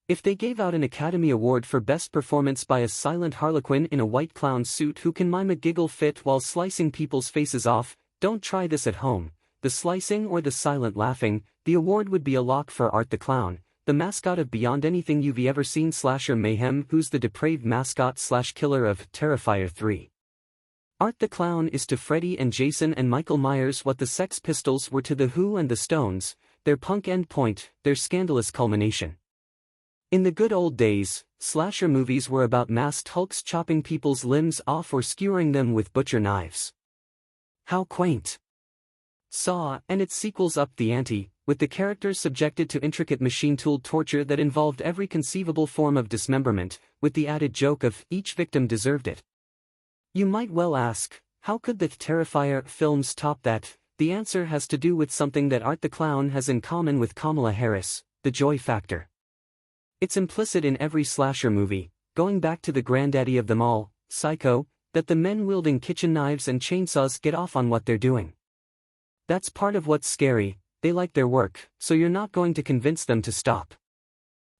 If they gave out an Academy Award for Best Performance by a silent harlequin in a white clown suit who can mime a giggle fit while slicing people's faces off, don't try this at home. The slicing or the silent laughing, the award would be a lock for Art the Clown, the mascot of Beyond Anything You've Ever Seen slasher mayhem, who's the depraved mascot/killer of Terrifier 3. Art the Clown is to Freddy and Jason and Michael Myers what the Sex Pistols were to The Who and the Stones, their punk endpoint, their scandalous culmination. In the good old days, slasher movies were about masked hulks chopping people's limbs off or skewering them with butcher knives. How quaint! Saw and its sequels upped the ante, with the characters subjected to intricate machine-tooled torture that involved every conceivable form of dismemberment, with the added joke of each victim deserved it. You might well ask, how could the Terrifier films top that? The answer has to do with something that Art the Clown has in common with Kamala Harris, the joy factor. It's implicit in every slasher movie, going back to the granddaddy of them all, Psycho, that the men wielding kitchen knives and chainsaws get off on what they're doing. That's part of what's scary, they like their work, so you're not going to convince them to stop.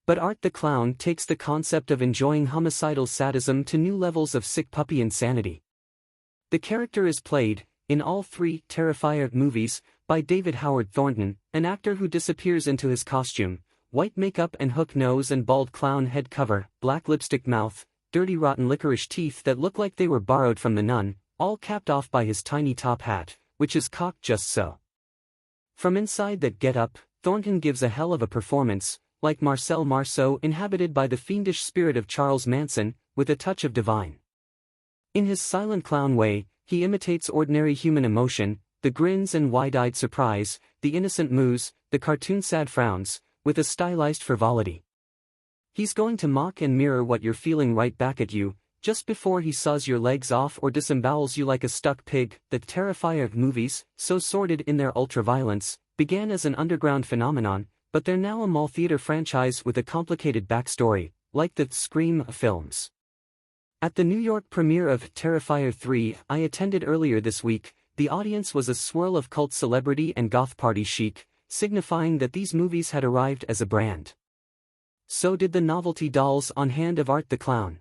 But Art the Clown takes the concept of enjoying homicidal sadism to new levels of sick puppy insanity. The character is played, in all three Terrifier movies, by David Howard Thornton, an actor who disappears into his costume, white makeup and hook nose and bald clown head cover, black lipstick mouth, dirty rotten licorice teeth that look like they were borrowed from the Nun, all capped off by his tiny top hat, which is cocked just so. From inside that get-up, Thornton gives a hell of a performance, like Marcel Marceau inhabited by the fiendish spirit of Charles Manson, with a touch of divine. In his silent clown way, he imitates ordinary human emotion, the grins and wide-eyed surprise, the innocent moos, the cartoon sad frowns, with a stylized frivolity. He's going to mock and mirror what you're feeling right back at you, just before he saws your legs off or disembowels you like a stuck pig. The Terrifier movies, so sordid in their ultra-violence, began as an underground phenomenon, but they're now a mall theater franchise with a complicated backstory, like the Scream films. At the New York premiere of Terrifier 3 I attended earlier this week, the audience was a swirl of cult celebrity and goth party chic, signifying that these movies had arrived as a brand. So did the novelty dolls on hand of Art the Clown.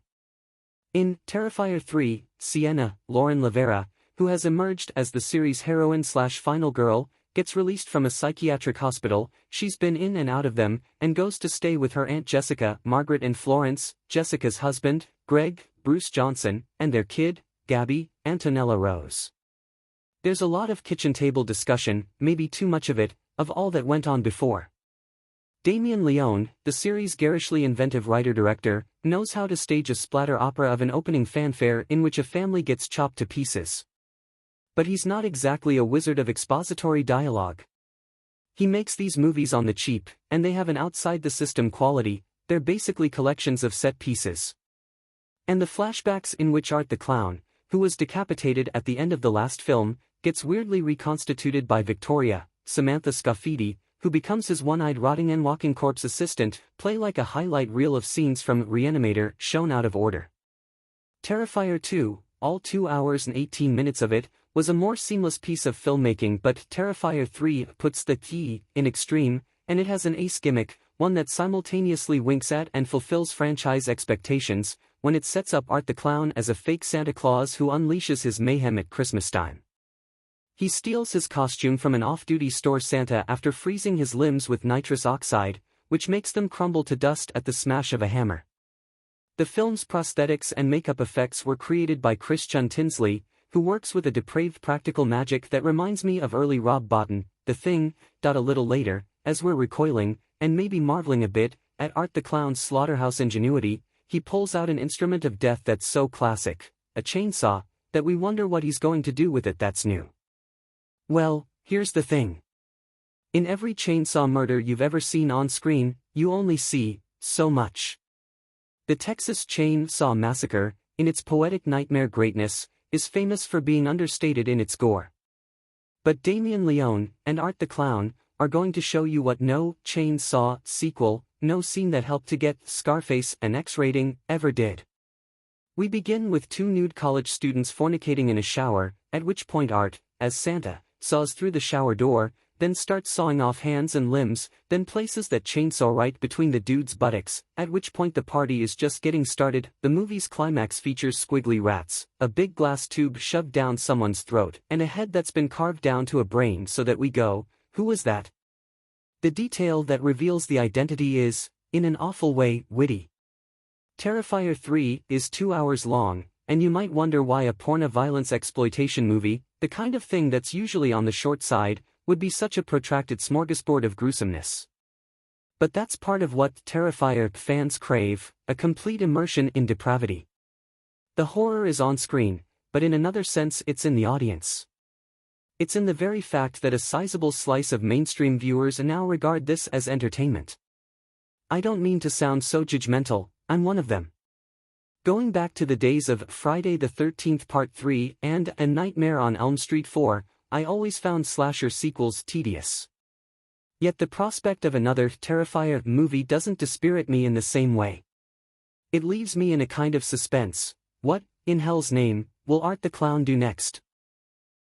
In Terrifier 3, Sienna, Lauren Lavera, who has emerged as the series' heroine/final girl, gets released from a psychiatric hospital. She's been in and out of them, and goes to stay with her Aunt Jessica, Margaret and Florence, Jessica's husband, Greg, Bruce Johnson, and their kid, Gabby, Antonella Rose. There's a lot of kitchen table discussion, maybe too much of it, of all that went on before. Damien Leone, the series' garishly inventive writer-director, knows how to stage a splatter opera of an opening fanfare in which a family gets chopped to pieces. But he's not exactly a wizard of expository dialogue. He makes these movies on the cheap, and they have an outside-the-system quality. They're basically collections of set pieces. And the flashbacks in which Art the Clown, who was decapitated at the end of the last film, gets weirdly reconstituted by Victoria, Samantha Scoffidi, who becomes his one-eyed rotting and walking corpse assistant, play like a highlight reel of scenes from Reanimator shown out of order. Terrifier 2, all 2 hours and 18 minutes of it, was a more seamless piece of filmmaking, but Terrifier 3 puts the T in extreme, and it has an ace gimmick, one that simultaneously winks at and fulfills franchise expectations, when it sets up Art the Clown as a fake Santa Claus who unleashes his mayhem at Christmas time. He steals his costume from an off-duty store Santa after freezing his limbs with nitrous oxide, which makes them crumble to dust at the smash of a hammer. The film's prosthetics and makeup effects were created by Christian Tinsley, who works with a depraved practical magic that reminds me of early Rob Bottin, The Thing. A little later, as we're recoiling, and maybe marveling a bit, at Art the Clown's slaughterhouse ingenuity, he pulls out an instrument of death that's so classic, a chainsaw, that we wonder what he's going to do with it that's new. Well, here's the thing. In every chainsaw murder you've ever seen on screen, you only see so much. The Texas Chainsaw Massacre, in its poetic nightmare greatness, is famous for being understated in its gore. But Damien Leone and Art the Clown are going to show you what no Chainsaw sequel, no scene that helped to get Scarface an X rating, ever did. We begin with 2 nude college students fornicating in a shower, at which point Art, as Santa, saws through the shower door, then starts sawing off hands and limbs, then places that chainsaw right between the dude's buttocks, at which point the party is just getting started. The movie's climax features squiggly rats, a big glass tube shoved down someone's throat, and a head that's been carved down to a brain so that we go, "Who was that?" The detail that reveals the identity is, in an awful way, witty. Terrifier 3 is 2 hours long, and you might wonder why a porno violence exploitation movie, the kind of thing that's usually on the short side, would be such a protracted smorgasbord of gruesomeness. But that's part of what Terrifier fans crave, a complete immersion in depravity. The horror is on screen, but in another sense it's in the audience. It's in the very fact that a sizable slice of mainstream viewers now regard this as entertainment. I don't mean to sound so judgmental, I'm one of them. Going back to the days of Friday the 13th Part 3 and A Nightmare on Elm Street 4, I always found slasher sequels tedious. Yet the prospect of another Terrifier movie doesn't dispirit me in the same way. It leaves me in a kind of suspense. What, in hell's name, will Art the Clown do next?